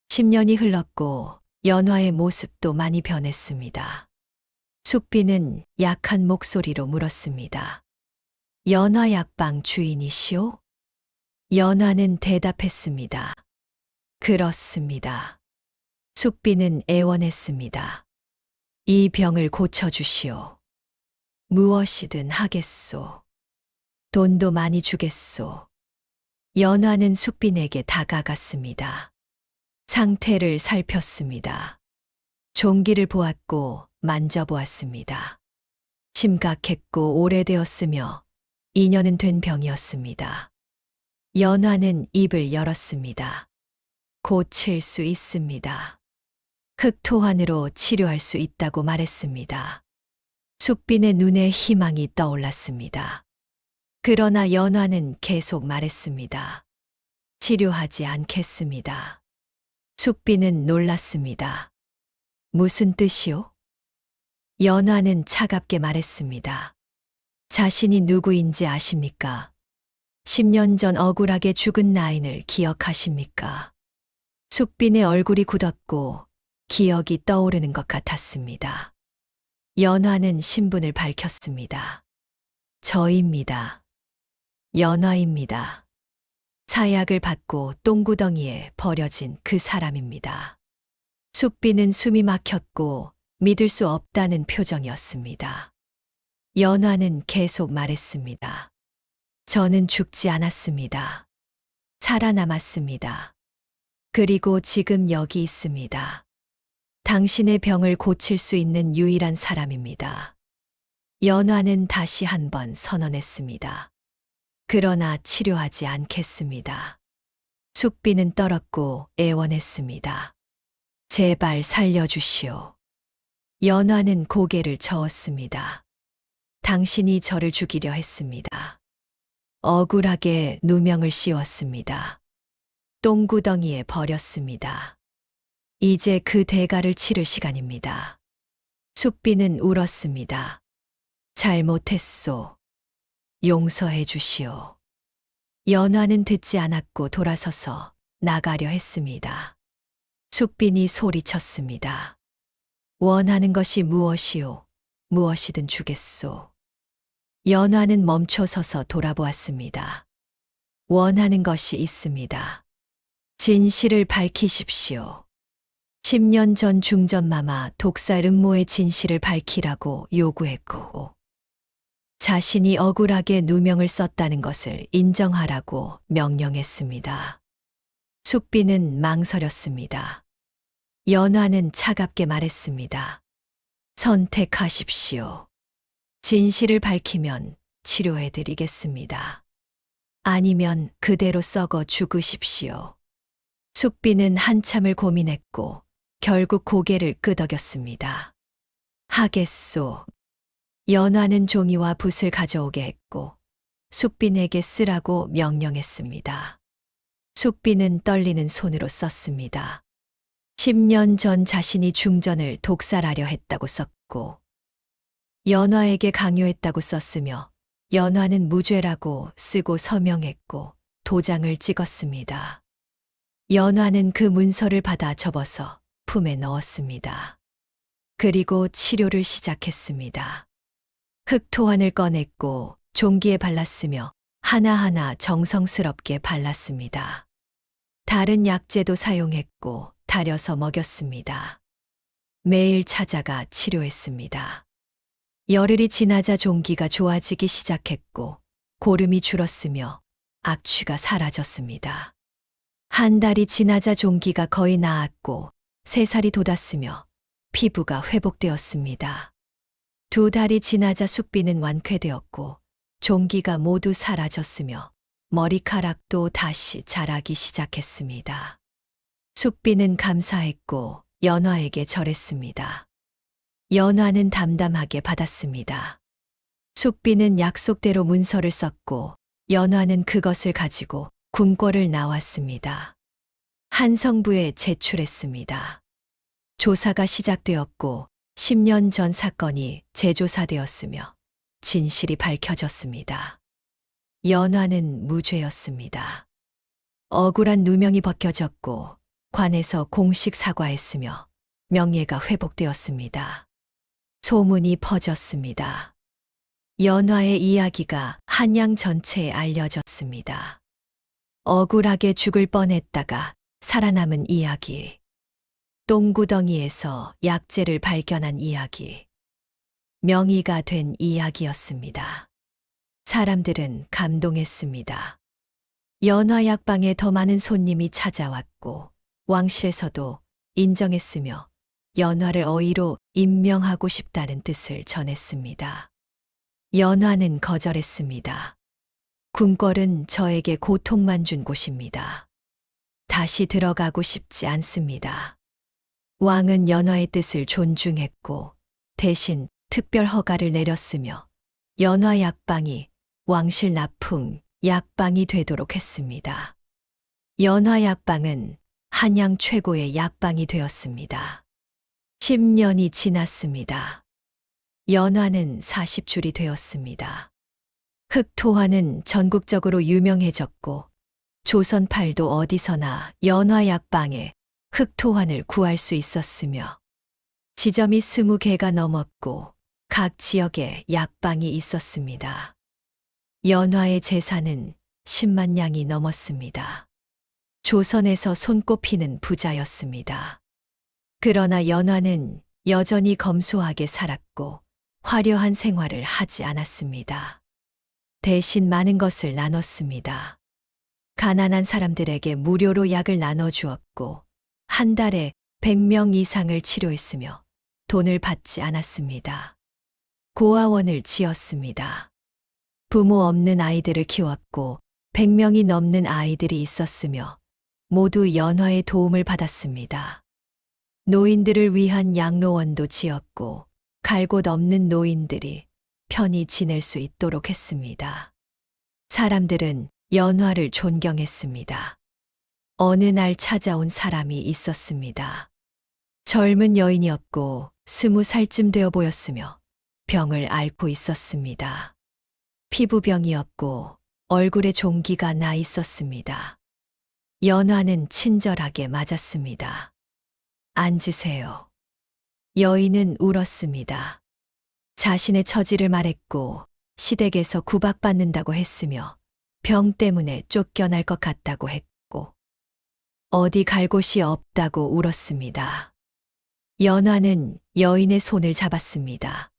10년이 흘렀고 연화의 모습도 많이 변했습니다. 숙빈은 약한 목소리로 물었습니다. 연화 약방 주인이시오? 연화는 대답했습니다. 그렇습니다. 숙빈은 애원했습니다. 이 병을 고쳐주시오. 무엇이든 하겠소. 돈도 많이 주겠소. 연화는 숙빈에게 다가갔습니다. 상태를 살폈습니다. 종기를 보았고 만져보았습니다. 심각했고 오래되었으며 2년은 된 병이었습니다. 연화는 입을 열었습니다. 고칠 수 있습니다. 흑토환으로 치료할 수 있다고 말했습니다. 숙빈의 눈에 희망이 떠올랐습니다. 그러나 연화는 계속 말했습니다. 치료하지 않겠습니다. 숙빈은 놀랐습니다. 무슨 뜻이오? 연화는 차갑게 말했습니다. 자신이 누구인지 아십니까? 10년 전 억울하게 죽은 나인을 기억하십니까? 숙빈의 얼굴이 굳었고 기억이 떠오르는 것 같았습니다. 연화는 신분을 밝혔습니다. 저입니다. 연화입니다. 사약을 받고 똥구덩이에 버려진 그 사람입니다. 숙빈은 숨이 막혔고 믿을 수 없다는 표정이었습니다. 연화는 계속 말했습니다. 저는 죽지 않았습니다. 살아남았습니다. 그리고 지금 여기 있습니다. 당신의 병을 고칠 수 있는 유일한 사람입니다. 연화는 다시 한번 선언했습니다. 그러나 치료하지 않겠습니다. 숙비는 떨었고 애원했습니다. 제발 살려주시오. 연화는 고개를 저었습니다. 당신이 저를 죽이려 했습니다. 억울하게 누명을 씌웠습니다. 똥구덩이에 버렸습니다. 이제 그 대가를 치를 시간입니다. 숙비는 울었습니다. 잘못했소. 용서해 주시오. 연화는 듣지 않았고 돌아서서 나가려 했습니다. 숙빈이 소리쳤습니다. 원하는 것이 무엇이오? 무엇이든 주겠소. 연화는 멈춰서서 돌아보았습니다. 원하는 것이 있습니다. 진실을 밝히십시오. 10년 전 중전마마 독살 음모의 진실을 밝히라고 요구했고, 자신이 억울하게 누명을 썼다는 것을 인정하라고 명령했습니다. 숙비는 망설였습니다. 연화는 차갑게 말했습니다. 선택하십시오. 진실을 밝히면 치료해드리겠습니다. 아니면 그대로 썩어 죽으십시오. 숙비는 한참을 고민했고 결국 고개를 끄덕였습니다. 하겠소. 연화는 종이와 붓을 가져오게 했고 숙빈에게 쓰라고 명령했습니다. 숙빈은 떨리는 손으로 썼습니다. 10년 전 자신이 중전을 독살하려 했다고 썼고 연화에게 강요했다고 썼으며 연화는 무죄라고 쓰고 서명했고 도장을 찍었습니다. 연화는 그 문서를 받아 접어서 품에 넣었습니다. 그리고 치료를 시작했습니다. 흑토환을 꺼냈고 종기에 발랐으며 하나하나 정성스럽게 발랐습니다. 다른 약재도 사용했고 달여서 먹였습니다. 매일 찾아가 치료했습니다. 열흘이 지나자 종기가 좋아지기 시작했고 고름이 줄었으며 악취가 사라졌습니다. 한 달이 지나자 종기가 거의 나았고 3살이 돋았으며 피부가 회복되었습니다. 2달이 지나자 숙비는 완쾌되었고 종기가 모두 사라졌으며 머리카락도 다시 자라기 시작했습니다. 숙비는 감사했고 연화에게 절했습니다. 연화는 담담하게 받았습니다. 숙비는 약속대로 문서를 썼고 연화는 그것을 가지고 궁궐을 나왔습니다. 한성부에 제출했습니다. 조사가 시작되었고 10년 전 사건이 재조사되었으며 진실이 밝혀졌습니다. 연화는 무죄였습니다. 억울한 누명이 벗겨졌고 관에서 공식 사과했으며 명예가 회복되었습니다. 소문이 퍼졌습니다. 연화의 이야기가 한양 전체에 알려졌습니다. 억울하게 죽을 뻔했다가 살아남은 이야기. 똥구덩이에서 약재를 발견한 이야기. 명의가 된 이야기였습니다. 사람들은 감동했습니다. 연화 약방에 더 많은 손님이 찾아왔고 왕실에서도 인정했으며 연화를 어의로 임명하고 싶다는 뜻을 전했습니다. 연화는 거절했습니다. 궁궐은 저에게 고통만 준 곳입니다. 다시 들어가고 싶지 않습니다. 왕은 연화의 뜻을 존중했고 대신 특별 허가를 내렸으며 연화 약방이 왕실 납품 약방이 되도록 했습니다. 연화 약방은 한양 최고의 약방이 되었습니다. 10년이 지났습니다. 연화는 40줄이 되었습니다. 흑토환은 전국적으로 유명해졌고 조선팔도 어디서나 연화 약방에 흑토환을 구할 수 있었으며 지점이 20개가 넘었고 각 지역에 약방이 있었습니다. 연화의 재산은 10만 냥이 넘었습니다. 조선에서 손꼽히는 부자였습니다. 그러나 연화는 여전히 검소하게 살았고 화려한 생활을 하지 않았습니다. 대신 많은 것을 나눴습니다. 가난한 사람들에게 무료로 약을 나눠주었고, 한 달에 100명 이상을 치료했으며 돈을 받지 않았습니다. 고아원을 지었습니다. 부모 없는 아이들을 키웠고 100명이 넘는 아이들이 있었으며 모두 연화의 도움을 받았습니다. 노인들을 위한 양로원도 지었고 갈 곳 없는 노인들이 편히 지낼 수 있도록 했습니다. 사람들은 연화를 존경했습니다. 어느 날 찾아온 사람이 있었습니다. 젊은 여인이었고 20살쯤 되어 보였으며 병을 앓고 있었습니다. 피부병이었고 얼굴에 종기가 나 있었습니다. 연화는 친절하게 맞았습니다. 앉으세요. 여인은 울었습니다. 자신의 처지를 말했고 시댁에서 구박받는다고 했으며 병 때문에 쫓겨날 것 같다고 했고 어디 갈 곳이 없다고 울었습니다. 연화는 여인의 손을 잡았습니다.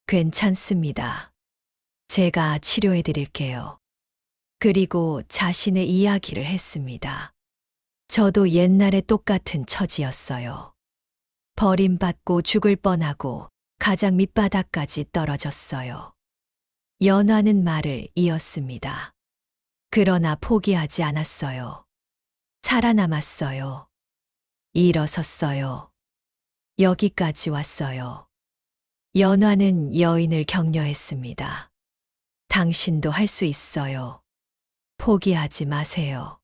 괜찮습니다. 제가 치료해 드릴게요. 그리고 자신의 이야기를 했습니다. 저도 옛날에 똑같은 처지였어요. 버림받고 죽을 뻔하고 가장 밑바닥까지 떨어졌어요. 연화는 말을 이었습니다. 그러나 포기하지 않았어요. 살아남았어요. 일어섰어요. 여기까지 왔어요. 연화는 여인을 격려했습니다. 당신도 할 수 있어요. 포기하지 마세요.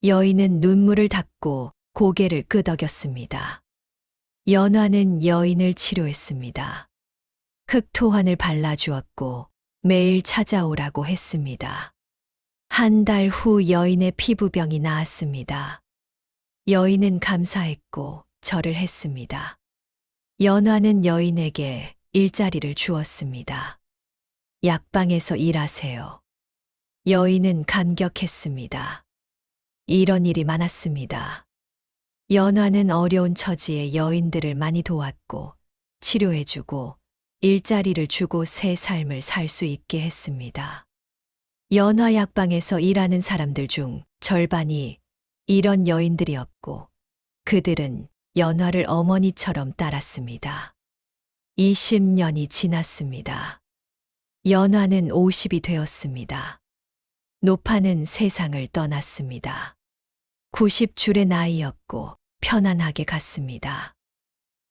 여인은 눈물을 닦고 고개를 끄덕였습니다. 연화는 여인을 치료했습니다. 흑토환을 발라주었고 매일 찾아오라고 했습니다. 한 달 후 여인의 피부병이 나았습니다. 여인은 감사했고 절을 했습니다. 연화는 여인에게 일자리를 주었습니다. 약방에서 일하세요. 여인은 감격했습니다. 이런 일이 많았습니다. 연화는 어려운 처지의 여인들을 많이 도왔고 치료해주고 일자리를 주고 새 삶을 살 수 있게 했습니다. 연화 약방에서 일하는 사람들 중 절반이 이런 여인들이었고 그들은 연화를 어머니처럼 따랐습니다. 20년이 지났습니다. 연화는 50이 되었습니다. 노파는 세상을 떠났습니다. 90줄의 나이였고 편안하게 갔습니다.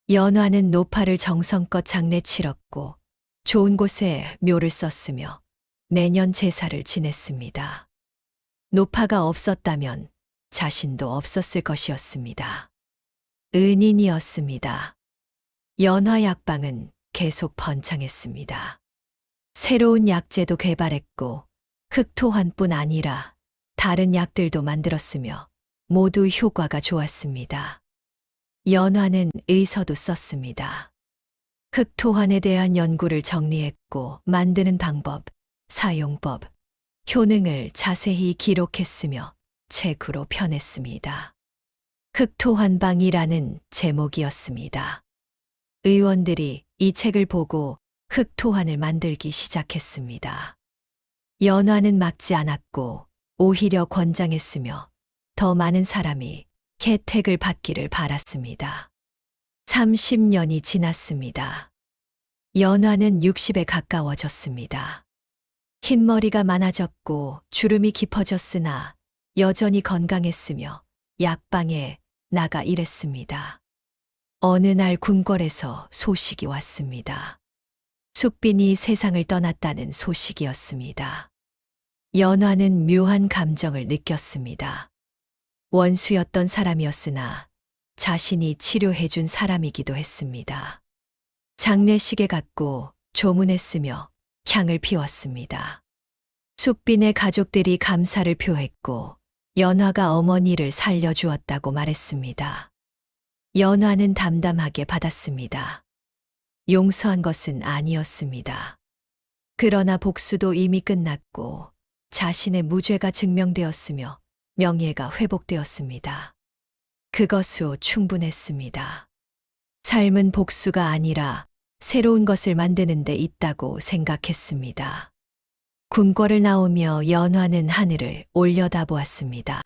연화는 노파를 정성껏 장례 치렀고 좋은 곳에 묘를 썼으며 매년 제사를 지냈습니다. 노파가 없었다면 자신도 없었을 것이었습니다. 은인이었습니다. 연화 약방은 계속 번창했습니다. 새로운 약재도 개발했고 흑토환뿐 아니라 다른 약들도 만들었으며 모두 효과가 좋았습니다. 연화는 의서도 썼습니다. 흑토환에 대한 연구를 정리했고 만드는 방법, 사용법, 효능을 자세히 기록했으며 책으로 펴냈습니다. 흑토환방이라는 제목이었습니다. 의원들이 이 책을 보고 흑토환을 만들기 시작했습니다. 연화는 막지 않았고 오히려 권장했으며 더 많은 사람이 혜택을 받기를 바랐습니다. 30년이 지났습니다. 연화는 60에 가까워졌습니다. 흰머리가 많아졌고 주름이 깊어졌으나 여전히 건강했으며 약방에 나가 일했습니다. 어느 날 궁궐에서 소식이 왔습니다. 숙빈이 세상을 떠났다는 소식이었습니다. 연화는 묘한 감정을 느꼈습니다. 원수였던 사람이었으나 자신이 치료해준 사람이기도 했습니다. 장례식에 갔고 조문했으며 향을 피웠습니다. 숙빈의 가족들이 감사를 표했고 연화가 어머니를 살려주었다고 말했습니다. 연화는 담담하게 받았습니다. 용서한 것은 아니었습니다. 그러나 복수도 이미 끝났고 자신의 무죄가 증명되었으며 명예가 회복되었습니다. 그것으로 충분했습니다. 삶은 복수가 아니라 새로운 것을 만드는 데 있다고 생각했습니다. 궁궐을 나오며 연화는 하늘을 올려다보았습니다.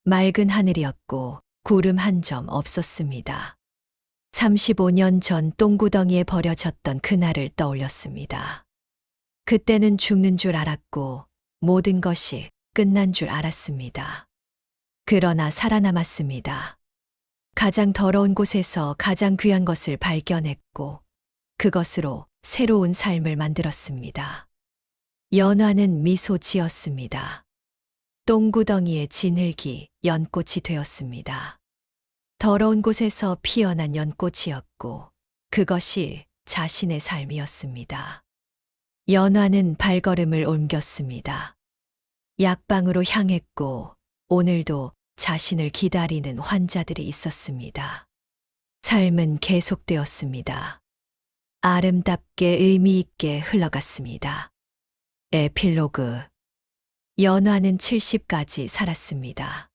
맑은 하늘이었고 구름 한 점 없었습니다. 35년 전 똥구덩이에 버려졌던 그날을 떠올렸습니다. 그때는 죽는 줄 알았고 모든 것이 끝난 줄 알았습니다. 그러나 살아남았습니다. 가장 더러운 곳에서 가장 귀한 것을 발견했고 그것으로 새로운 삶을 만들었습니다. 연화는 미소 지었습니다. 똥구덩이의 진흙이 연꽃이 되었습니다. 더러운 곳에서 피어난 연꽃이었고 그것이 자신의 삶이었습니다. 연화는 발걸음을 옮겼습니다. 약방으로 향했고 오늘도 자신을 기다리는 환자들이 있었습니다. 삶은 계속되었습니다. 아름답게 의미 있게 흘러갔습니다. 에필로그. 연화는 70까지 살았습니다.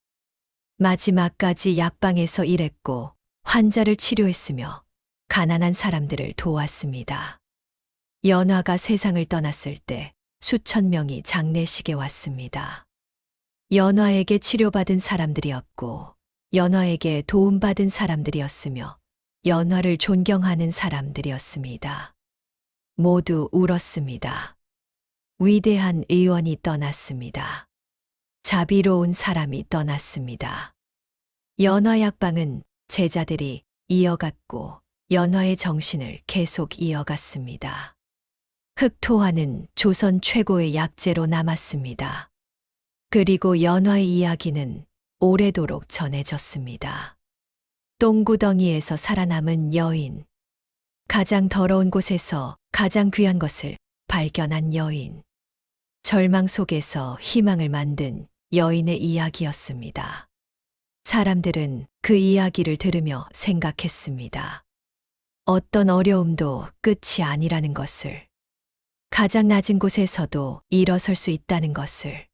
마지막까지 약방에서 일했고 환자를 치료했으며 가난한 사람들을 도왔습니다. 연화가 세상을 떠났을 때 수천 명이 장례식에 왔습니다. 연화에게 치료받은 사람들이었고 연화에게 도움받은 사람들이었으며 연화를 존경하는 사람들이었습니다. 모두 울었습니다. 위대한 의원이 떠났습니다. 자비로운 사람이 떠났습니다. 연화 약방은 제자들이 이어갔고 연화의 정신을 계속 이어갔습니다. 흑토화는 조선 최고의 약재로 남았습니다. 그리고 연화의 이야기는 오래도록 전해졌습니다. 똥구덩이에서 살아남은 여인. 가장 더러운 곳에서 가장 귀한 것을 발견한 여인. 절망 속에서 희망을 만든 여인의 이야기였습니다. 사람들은 그 이야기를 들으며 생각했습니다. 어떤 어려움도 끝이 아니라는 것을. 가장 낮은 곳에서도 일어설 수 있다는 것을.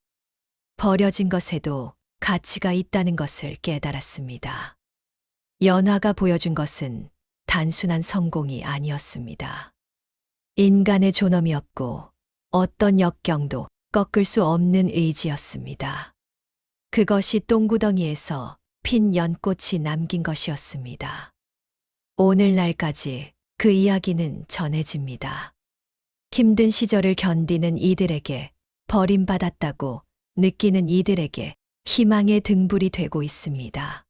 버려진 것에도 가치가 있다는 것을 깨달았습니다. 연화가 보여준 것은 단순한 성공이 아니었습니다. 인간의 존엄이었고 어떤 역경도 꺾을 수 없는 의지였습니다. 그것이 똥구덩이에서 핀 연꽃이 남긴 것이었습니다. 오늘날까지 그 이야기는 전해집니다. 힘든 시절을 견디는 이들에게 버림받았다고 느끼는 이들에게 희망의 등불이 되고 있습니다.